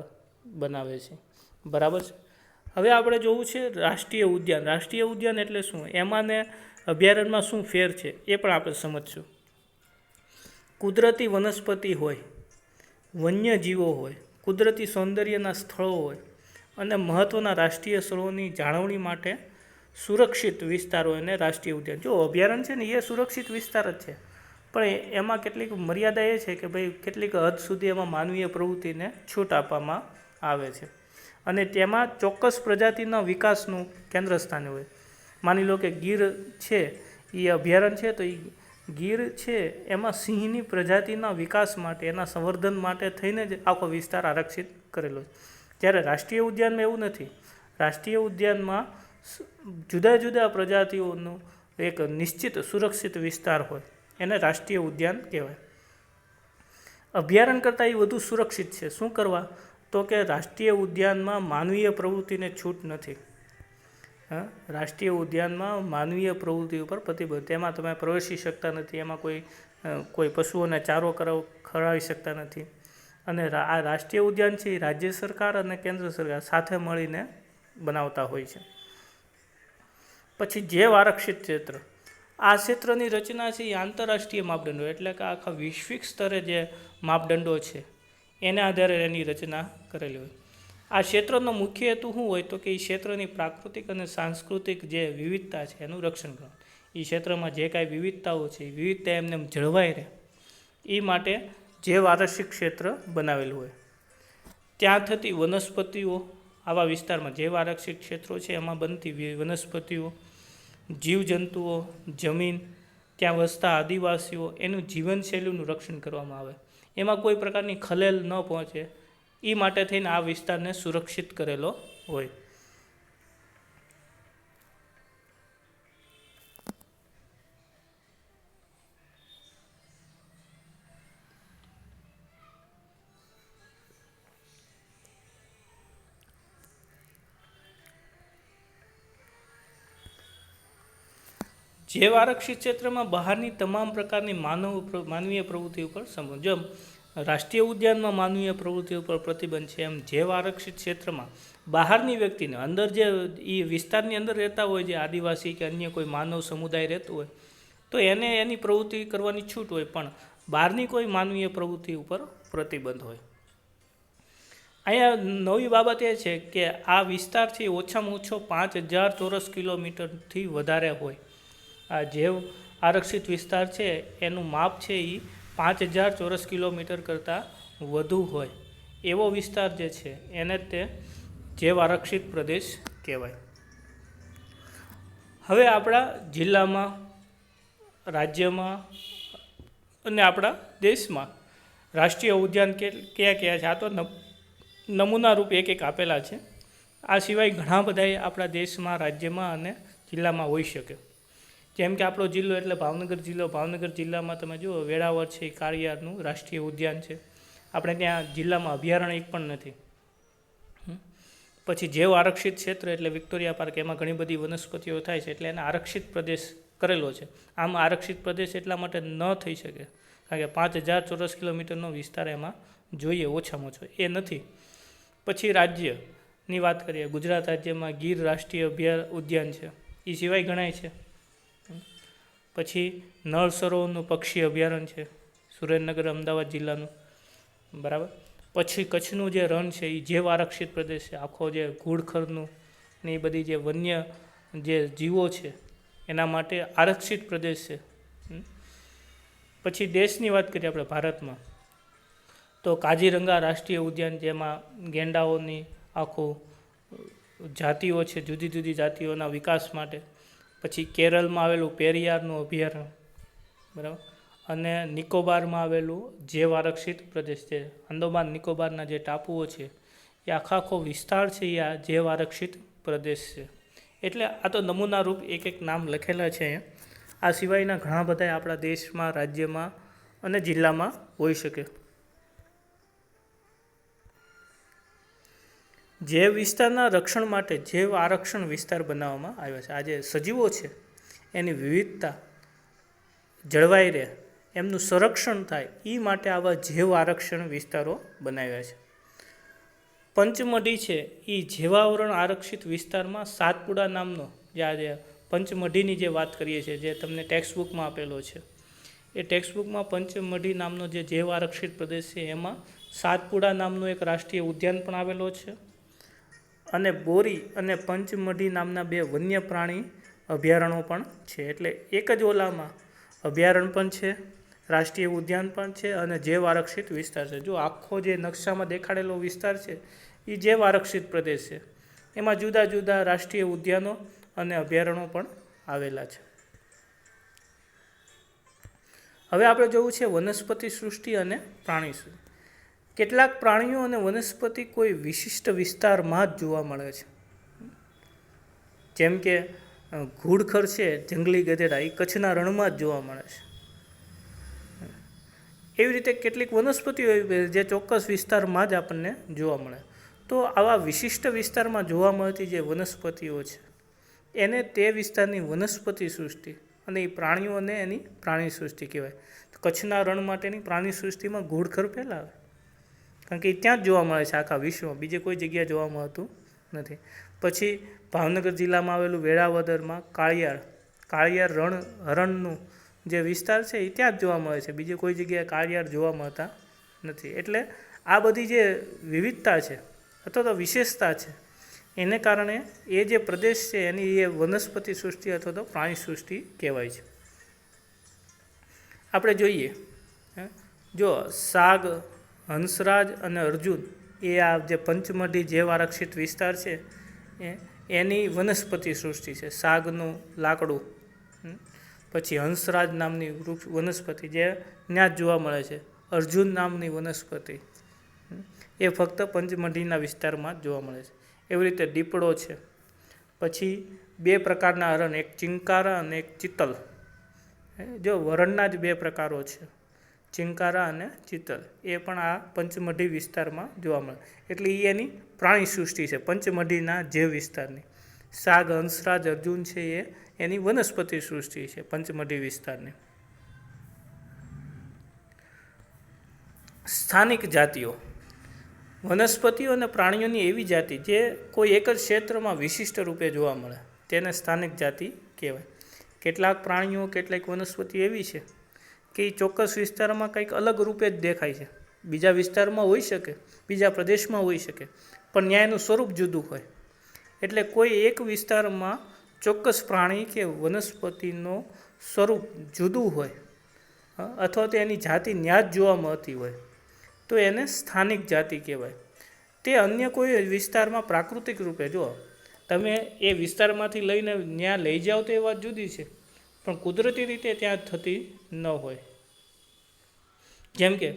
બનાવે છે. બરાબર છે. હવે આપણે જોવું છે રાષ્ટ્રીય ઉદ્યાન. રાષ્ટ્રીય ઉદ્યાન એટલે શું? એમાં ને અભયારણ્યમાં શું ફેર છે એ પણ આપણે સમજશું. કુદરતી વનસ્પતિ હોય, વન્યજીવો હોય, કુદરતી સૌંદર્યના સ્થળો હોય અને મહત્ત્વના રાષ્ટ્રીય સ્થળોની જાળવણી માટે સુરક્ષિત વિસ્તારો એને રાષ્ટ્રીય ઉદ્યાન. જો અભયારણ્ય છે ને એ સુરક્ષિત વિસ્તાર જ છે, પણ એમાં કેટલીક મર્યાદા એ છે કે ભાઈ કેટલીક હદ સુધી એમાં માનવીય પ્રવૃત્તિને છૂટ આપવામાં આવે છે અને તેમાં ચોક્કસ પ્રજાતિના વિકાસનું કેન્દ્ર સ્થાને હોય. માની લો કે ગીર છે એ અભયારણ્ય છે, તો એ ગીર છે એમાં સિંહની પ્રજાતિના વિકાસ માટે, એના સંવર્ધન માટે થઈને જ આખો વિસ્તાર આરક્ષિત કરેલો છે. જ્યારે રાષ્ટ્રીય ઉદ્યાનમાં એવું નથી. રાષ્ટ્રીય ઉદ્યાનમાં જુદા જુદા પ્રજાતિઓનું એક નિશ્ચિત સુરક્ષિત વિસ્તાર હોય, એને રાષ્ટ્રીય ઉદ્યાન કહેવાય. અભયારણ્ય કરતાં એ વધુ સુરક્ષિત છે. શું કરવા? તો કે રાષ્ટ્રીય ઉદ્યાનમાં માનવીય પ્રવૃત્તિને છૂટ નથી. રાષ્ટ્રીય ઉદ્યાનમાં માનવીય પ્રવૃત્તિ ઉપર પ્રતિબંધ. તેમાં તમે પ્રવેશી શકતા નથી, એમાં કોઈ પશુઓને ચારો ખવડાવી શકતા નથી. અને આ રાષ્ટ્રીય ઉદ્યાન છે એ રાજ્ય સરકાર અને કેન્દ્ર સરકાર સાથે મળીને બનાવતા હોય છે. પછી જૈવ આરક્ષિત ક્ષેત્ર. આ ક્ષેત્રની રચના છે એ આંતરરાષ્ટ્રીય માપદંડો, એટલે કે આખા વૈશ્વિક સ્તરે જે માપદંડો છે એના આધારે એની રચના કરેલી હોય. આ ક્ષેત્રનો મુખ્ય હેતુ શું હોય? તો કે એ ક્ષેત્રની પ્રાકૃતિક અને સાંસ્કૃતિક જે વિવિધતા છે એનું રક્ષણ કરવાનું. એ ક્ષેત્રમાં જે કાંઈ વિવિધતાઓ છે એ વિવિધતા એમને જળવાઈ રહે એ માટે જૈવ આરક્ષિત ક્ષેત્ર બનાવેલું હોય. ત્યાં થતી વનસ્પતિઓ, આવા વિસ્તારમાં જૈવ આરક્ષિત ક્ષેત્રો છે એમાં બનતી વનસ્પતિઓ, જીવજંતુઓ, જમીન, ત્યાં વસતા આદિવાસીઓ, એનું જીવનશૈલીનું રક્ષણ કરવામાં આવે, એમાં કોઈ પ્રકારની ખલેલ ન પહોંચે એ માટે થઈને આ વિસ્તારને સુરક્ષિત કરેલો હોય. જૈવ આરક્ષિત ક્ષેત્રમાં બહારની તમામ પ્રકારની માનવીય પ્રવૃત્તિ ઉપર સંબંધ. જો રાષ્ટ્રીય ઉદ્યાનમાં માનવીય પ્રવૃત્તિ ઉપર પ્રતિબંધ છે, એમ જૈવ આરક્ષિત ક્ષેત્રમાં બહારની વ્યક્તિને, અંદર જે એ વિસ્તારની અંદર રહેતા હોય, જે આદિવાસી કે અન્ય કોઈ માનવ સમુદાય રહેતું હોય, તો એને એની પ્રવૃત્તિ કરવાની છૂટ હોય, પણ બહારની કોઈ માનવીય પ્રવૃત્તિ ઉપર પ્રતિબંધ હોય. અહીંયા નવી બાબત એ છે કે આ વિસ્તાર છે ઓછામાં ઓછો 5000 ચોરસ કિલોમીટરથી વધારે હોય. આ જૈવ આરક્ષિત વિસ્તાર છે એનું માપ છે એ 5000 ચોરસ કિલોમીટર કરતાં વધુ હોય એવો વિસ્તાર જે છે એને તે જૈવ આરક્ષિત પ્રદેશ કહેવાય. હવે આપણા જિલ્લામાં, રાજ્યમાં અને આપણા દેશમાં રાષ્ટ્રીય ઉદ્યાન કયા કયા છે, આ તો નમૂનારૂપ એક એક આપેલા છે. આ સિવાય ઘણા બધા આપણા દેશમાં, રાજ્યમાં અને જિલ્લામાં હોઈ શકે. જેમ કે આપણો જિલ્લો એટલે ભાવનગર જિલ્લો. ભાવનગર જિલ્લામાં તમે જુઓ વેળાવળ છે એ કાળિયારનું રાષ્ટ્રીય ઉદ્યાન છે. આપણે ત્યાં જિલ્લામાં અભયારણ્ય એક પણ નથી. પછી જૈવ આરક્ષિત ક્ષેત્ર એટલે વિક્ટોરિયા પાર્ક, એમાં ઘણી બધી વનસ્પતિઓ થાય છે એટલે એને આરક્ષિત પ્રદેશ કરેલો છે. આમ આરક્ષિત પ્રદેશ એટલા માટે ન થઈ શકે કારણ કે 5000 ચોરસ કિલોમીટરનો વિસ્તાર એમાં જોઈએ ઓછામાં ઓછો, એ નથી. પછી રાજ્યની વાત કરીએ, ગુજરાત રાજ્યમાં ગીર રાષ્ટ્રીય ઉદ્યાન છે, એ સિવાય ગણાય છે. પછી નળ સરોવરનું પક્ષી અભયારણ્ય છે, સુરેન્દ્રનગર અમદાવાદ જિલ્લાનું, બરાબર. પછી કચ્છનું જે રણ છે એ જૈવ આરક્ષિત પ્રદેશ છે, આખો જે ઘુડખરનું ને એ બધી જે વન્ય જે જીવો છે એના માટે આરક્ષિત પ્રદેશ છે. પછી દેશની વાત કરીએ આપણે ભારતમાં, તો કાઝીરંગા રાષ્ટ્રીય ઉદ્યાન, જેમાં ગેંડાઓની આખું જાતિઓ છે, જુદી જુદી જાતિઓના વિકાસ માટે. પછી કેરળમાં આવેલું પેરિયારનું અભયારણ્ય, બરાબર. અને નિકોબારમાં આવેલું જૈવ આરક્ષિત પ્રદેશ છે, અંદમાન નિકોબારના જે ટાપુઓ છે એ આખો વિસ્તાર છે એ આ જૈવ આરક્ષિત પ્રદેશ છે. એટલે આ તો નમૂનારૂપ એક એક નામ લખેલા છે અહીંયા. આ સિવાયના ઘણા બધા આપણા દેશમાં, રાજ્યમાં અને જિલ્લામાં હોઈ શકે. જૈવ વિસ્તારના રક્ષણ માટે જૈવ આરક્ષણ વિસ્તાર બનાવવામાં આવ્યા છે. આ જે સજીવો છે એની વિવિધતા જળવાઈ રહે, એમનું સંરક્ષણ થાય એ માટે આવા જૈવ આરક્ષણ વિસ્તારો બનાવ્યા છે. પંચમઢી છે એ જૈવાવરણ આરક્ષિત વિસ્તારમાં સાતપુડા નામનો, જે આજે પંચમઢીની જે વાત કરીએ છીએ, જે તમને ટેક્સ્ટ બુકમાં આપેલો છે, એ ટેક્સ્ટ બુકમાં પંચમઢી નામનો જે જૈવ આરક્ષિત પ્રદેશ છે એમાં સાતપુડા નામનો એક રાષ્ટ્રીય ઉદ્યાન પણ આવેલો છે. અને બોરી અને પંચમઢી નામના 2 વન્ય પ્રાણી અભયારણ્યો પણ છે. એટલે એક જ ઓલામાં અભયારણ્ય પણ છે, રાષ્ટ્રીય ઉદ્યાન પણ છે અને જૈવ આરક્ષિત વિસ્તાર છે. જો આખો જે નકશામાં દેખાડેલો વિસ્તાર છે એ જૈવ આરક્ષિત પ્રદેશ છે, એમાં જુદા જુદા રાષ્ટ્રીય ઉદ્યાનો અને અભયારણ્યો પણ આવેલા છે. હવે આપણે જોવું છે વનસ્પતિ સૃષ્ટિ અને પ્રાણી સૃષ્ટિ. કેટલાક પ્રાણીઓ અને વનસ્પતિ કોઈ વિશિષ્ટ વિસ્તારમાં જ જોવા મળે છે. જેમ કે ઘુડખર છે, જંગલી ગધેડા, એ કચ્છના રણમાં જ જોવા મળે છે. એવી રીતે કેટલીક વનસ્પતિઓ જે ચોક્કસ વિસ્તારમાં જ આપણને જોવા મળે. તો આવા વિશિષ્ટ વિસ્તારમાં જોવા મળતી જે વનસ્પતિઓ છે એને તે વિસ્તારની વનસ્પતિ સૃષ્ટિ, અને એ પ્રાણીઓને એની પ્રાણી સૃષ્ટિ કહેવાય. કચ્છના રણ માટેની પ્રાણી સૃષ્ટિમાં ઘુડખર પહેલાં આવે, કારણ કે એ ત્યાં જ જોવા મળે છે આખા વિશ્વમાં, બીજે કોઈ જગ્યાએ જોવા મળતું નથી. પછી ભાવનગર જિલ્લામાં આવેલું વેળાવદરમાં કાળિયાર હરણનું જે વિસ્તાર છે એ ત્યાં જ જોવા મળે છે, બીજે કોઈ જગ્યાએ કાળિયાર જોવા મળતા નથી. એટલે આ બધી જે વિવિધતા છે અથવા તો વિશેષતા છે એને કારણે એ જે પ્રદેશ છે એની એ વનસ્પતિ સૃષ્ટિ અથવા તો પ્રાણી સૃષ્ટિ કહેવાય છે. આપણે જોઈએ, જો સાગ, હંસરાજ અને અર્જુન એ આ જે પંચમઢી જૈવ આરક્ષિત વિસ્તાર છે એની વનસ્પતિ સૃષ્ટિ છે. સાગનું લાકડું, પછી હંસરાજ નામની વનસ્પતિ જે ત્યાં જ જોવા મળે છે, અર્જુન નામની વનસ્પતિ એ ફક્ત પંચમઢીના વિસ્તારમાં જ જોવા મળે છે. એવી રીતે દીપડો છે. પછી 2 પ્રકારના હરણ, એક ચિંકારા અને એક ચિત્તલ. જો વરણના જ 2 પ્રકારો છે, ચિંકારા અને ચિત્તલ, એ પણ આ પંચમઢી વિસ્તારમાં જોવા મળે. એટલે એ એની પ્રાણી સૃષ્ટિ છે પંચમઢીના જૈવ વિસ્તારની. સાગ, હંસરાજ, અર્જુન છે એ એની વનસ્પતિ સૃષ્ટિ છે પંચમઢી વિસ્તારની. સ્થાનિક જાતિઓ, વનસ્પતિઓ અને પ્રાણીઓની એવી જાતિ જે કોઈ એક જ ક્ષેત્રમાં વિશિષ્ટ રૂપે જોવા મળે તેને સ્થાનિક જાતિ કહેવાય. કેટલાક પ્રાણીઓ, કેટલીક વનસ્પતિ એવી છે કે એ ચોક્કસ વિસ્તારમાં કંઈક અલગ રૂપે જ દેખાય છે, બીજા વિસ્તારમાં હોઈ શકે, બીજા પ્રદેશમાં હોઈ શકે, પણ ત્યાં એનું સ્વરૂપ જુદું હોય. એટલે કોઈ એક વિસ્તારમાં ચોક્કસ પ્રાણી કે વનસ્પતિનું સ્વરૂપ જુદું હોય અથવા તો એની જાતિ ત્યાં જ જોવા મળતી હોય તો એને સ્થાનિક જાતિ કહેવાય. તે અન્ય કોઈ વિસ્તારમાં પ્રાકૃતિક રૂપે, જો તમે એ વિસ્તારમાંથી લઈને ત્યાં લઈ જાઓ તો એ વાત જુદી છે, પણ કુદરતી રીતે ત્યાં થતી ન હોય. જેમ કે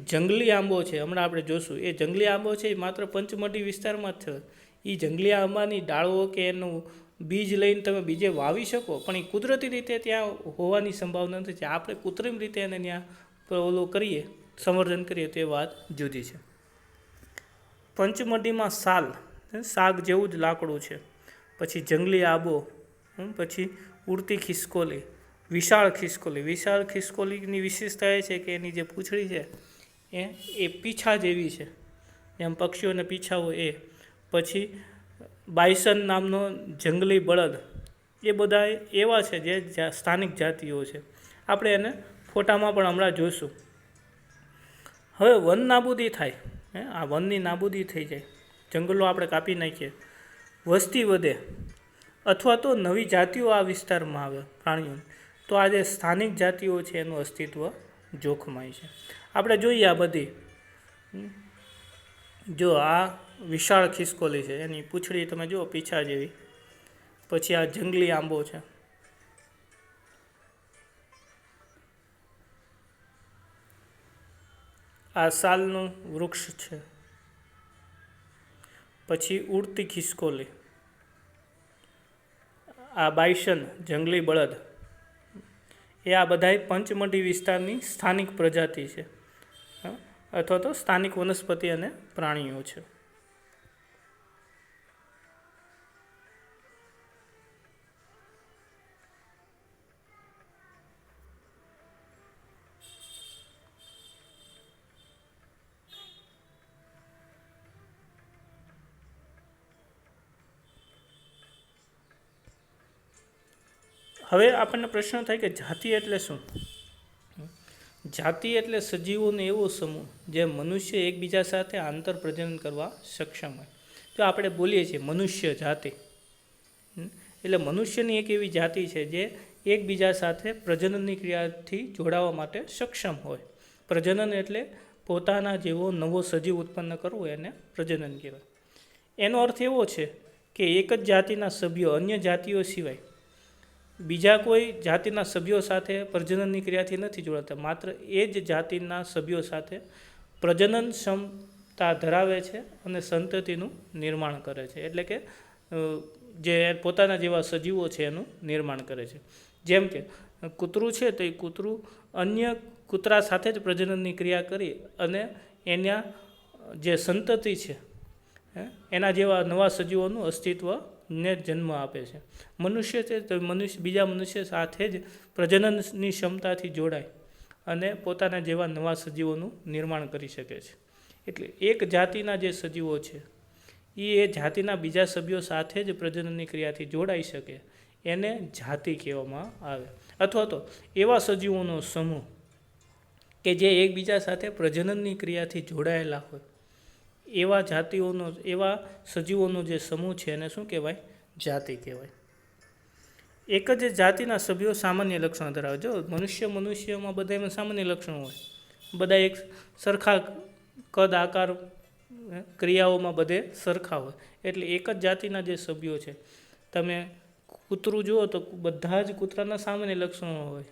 જંગલી આંબો છે, હમણાં આપણે જોશું, એ જંગલી આંબો છે એ માત્ર પંચમઢી વિસ્તારમાં જ થયો. એ જંગલી આંબાની ડાળો કે એનું બીજ લઈને તમે બીજે વાવી શકો, પણ એ કુદરતી રીતે ત્યાં હોવાની સંભાવના નથી. છે આપણે કૃત્રિમ રીતે એને ત્યાં ઓલો કરીએ, સંવર્ધન કરીએ તો એ વાત જુદી છે. પંચમઢીમાં સાલ, શાક જેવું જ લાકડું છે. પછી જંગલી આંબો, પછી ઉડતી ખિસકોલી, વિશાળ ખિસકોલી. વિશાળ ખિસકોલીની વિશેષતા એ છે કે એની જે પૂંછડી છે એ પીછા જેવી છે, જેમ પક્ષીઓને પીછા હોય એ. પછી બાયસન નામનો જંગલી બળદ, એ બધા એવા છે જે સ્થાનિક જાતિઓ છે. આપણે એને ફોટામાં પણ હમણાં જોઈશું. હવે વન નાબૂદી થાય, આ વનની નાબૂદી થઈ જાય, જંગલો આપણે કાપી નાખીએ, વસ્તી વધે, અથવા તો નવી જાતિઓ આ વિસ્તારમાં આવે પ્રાણીઓ, તો આ જે સ્થાનિક જાતિઓ છે એનું અસ્તિત્વ જોખમાય છે. આપણે જોઈએ આ બધી, જો આ વિશાળ ખિસકોલી છે, એની પૂંછડી તમે જુઓ પીછા જેવી. પછી આ જંગલી આંબો છે, આ સાલનું વૃક્ષ છે. પછી ઉડતી ખિસકોલી, આ બાયસન જંગલી બળદ, એ આ બધાય પંચમઢી વિસ્તારની સ્થાનિક પ્રજાતિ છે, અથવા તો સ્થાનિક વનસ્પતિ અને પ્રાણીઓ છે. હવે આપણને પ્રશ્ન થાય કે જાતિ એટલે શું? જાતિ એટલે સજીવોનો એવો સમૂહ જે મનુષ્ય એકબીજા સાથે આંતર પ્રજનન કરવા સક્ષમ હોય. જો આપણે બોલીએ છીએ મનુષ્ય જાતિ, એટલે મનુષ્યની એક એવી જાતિ છે જે એકબીજા સાથે પ્રજનનની ક્રિયાથી જોડાવા માટે સક્ષમ હોય. પ્રજનન એટલે પોતાના જેવો નવો સજીવ ઉત્પન્ન કરવો, એને પ્રજનન કહેવાય. એનો અર્થ એવો છે કે એક જ જાતિના સભ્યો અન્ય જાતિઓ સિવાય બીજા કોઈ જાતિના સભ્યો સાથે પ્રજનનની ક્રિયાથી નથી જોડાતા, માત્ર એ જ જાતિના સભ્યો સાથે પ્રજનન ક્ષમતા ધરાવે છે અને સંતતિનું નિર્માણ કરે છે. એટલે કે જે પોતાના જેવા સજીવો છે એનું નિર્માણ કરે છે. જેમ કે કૂતરું છે તો એ કૂતરું અન્ય કૂતરા સાથે જ પ્રજનનની ક્રિયા કરી અને એના જે સંતતિ છે એના જેવા નવા સજીવોનું અસ્તિત્વને જન્મ આપે છે. મનુષ્ય છે તો બીજા મનુષ્ય સાથે જ પ્રજનનની ક્ષમતાથી જોડાય અને પોતાના જેવા નવા સજીવોનું નિર્માણ કરી શકે છે. એટલે એક જાતિના જે સજીવો છે એ જાતિના બીજા સભ્યો સાથે જ પ્રજનનની ક્રિયાથી જોડાઈ શકે, એને જાતિ કહેવામાં આવે. અથવા તો એવા સજીવોનો સમૂહ કે જે એકબીજા સાથે પ્રજનનની ક્રિયાથી જોડાયેલા હોય, એવા જાતિઓનો, એવા સજીવોનો જે સમૂહ છે એને શું કહેવાય? જાતિ કહેવાય. એક જ જાતિના સભ્યો સામાન્ય લક્ષણો ધરાવે. જો મનુષ્યમાં બધામાં સામાન્ય લક્ષણો હોય, બધા એક સરખા કદ, આકાર, ક્રિયાઓમાં બધે સરખા હોય. એટલે એક જ જાતિના જે સભ્યો છે, તમે કૂતરું જુઓ તો બધા જ કૂતરાના સામાન્ય લક્ષણો હોય.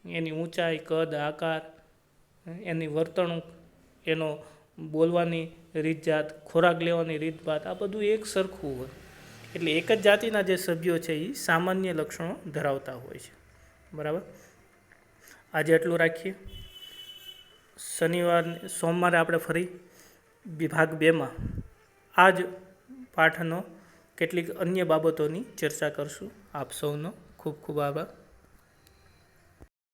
એની ઊંચાઈ, કદ, આકાર, એની વર્તણૂક, એનો બોલવાની રીતજાત, ખોરાક લેવાની રીતભાત, આ બધું એક સરખું હોય. એટલે એક જ જાતિના જે સભ્યો છે એ સામાન્ય લક્ષણો ધરાવતા હોય છે. બરાબર, આજે એટલું રાખીએ. સોમવારે આપણે ફરી વિભાગ 2માં આ જ પાઠનો કેટલીક અન્ય બાબતોની ચર્ચા કરશું. આપ સૌનો ખૂબ ખૂબ આભાર.